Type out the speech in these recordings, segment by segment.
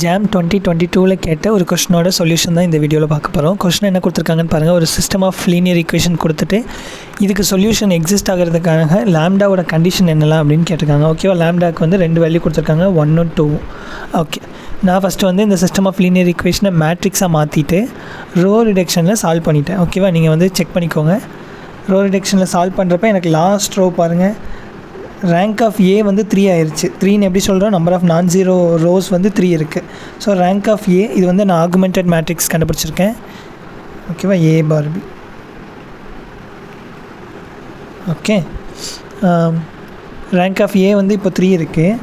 Jam 2022 கேட்ட ஒரு கொஸ்டினோட solution தான் இந்த வீடியோவில் பார்க்க போகிறோம். கொஸ்டின் என்ன கொடுத்துருக்காங்கன்னு பாருங்கள். ஒரு சிஸ்டம் ஆஃப் லீனியர் ஈக்குவேஷன் கொடுத்துட்டு இதுக்கு சொல்யூஷன் எக்ஸிஸ்ட் ஆகிறதுக்காக லாம்டாவோட கண்டிஷன் என்னலாம் அப்படின்னு கேட்டிருக்காங்க. ஓகேவா, லாம்டாவுக்கு வந்து 2 வேல்யூ கொடுத்துருக்காங்க, 1 2. ஓகே, நான் ஃபஸ்ட்டு வந்து இந்த சிஸ்டம் ஆஃப் லீனியர் ஈக்குவேஷனை மேட்ரிக்ஸாக மாற்றிட்டு ரோ ரிடக்ஷனில் சால்வ் பண்ணிட்டேன். ஓகேவா, நீங்கள் வந்து செக் பண்ணிக்கோங்க. ரோ ரிடக்ஷனில் சால்வ் பண்ணுறப்ப எனக்கு லாஸ்ட் ரோ பாருங்கள், ரேங்க் ஆஃப் ஏ வந்து 3 ஆயிடுச்சு. 3ன்னு எப்படி சொல்கிறோம், நம்பர் ஆஃப் நான் ஜீரோ ரோஸ் வந்து 3 இருக்குது. ஸோ ரேங்க் ஆஃப் ஏ, இது வந்து நான் ஆகுமெண்டட் மேட்ரிக்ஸ் கண்டுபிடிச்சிருக்கேன். ஓகேவா, A bar B. Okay, rank of A வந்து இப்போ 3 இருக்குது.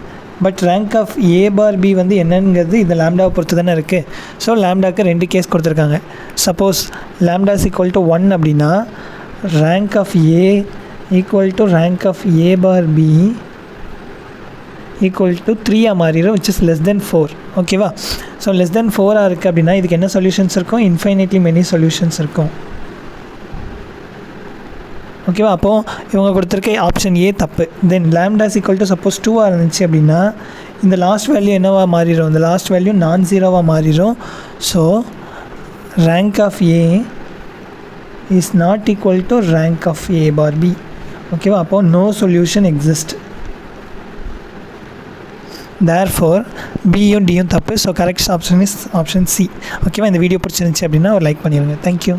But rank of A bar B வந்து என்னங்கிறது இந்த லேம்டாவை பொறுத்து தானே இருக்குது. ஸோ லேம்டாவுக்கு 2 கேஸ் கொடுத்துருக்காங்க. Suppose lambda is equal to 1 அப்படின்னா rank of A equal to rank of a bar b equal to 3 மாறிடும், which is less than 4. ஓகேவா, ஸோ less than 4 இருக்குது அப்படின்னா இதுக்கு என்ன சொல்யூஷன்ஸ் இருக்கும், infinitely many solutions இருக்கும். ஓகேவா, அப்போது இவங்க கொடுத்துருக்க ஆப்ஷன் ஏ தப்பு. Then lambda is equal to suppose 2 இருந்துச்சு அப்படின்னா இந்த லாஸ்ட் வேல்யூ என்னவா மாறிடும், இந்த லாஸ்ட் வேல்யூ நான் ஜீரோவாக மாறிடும். So rank of A is not equal to rank of A bar B. ஓகேவா, அப்போ நோ சொல்யூஷன் எக்ஸிஸ்ட். தேர்ஃபோர் பியும் டியும் தப்பு. So correct option is option C. ஓகேவா, இந்த வீடியோ பிடிச்சிருந்துச்சி அப்படின்னா ஒரு லைக் பண்ணிடுங்க. தேங்க்யூ.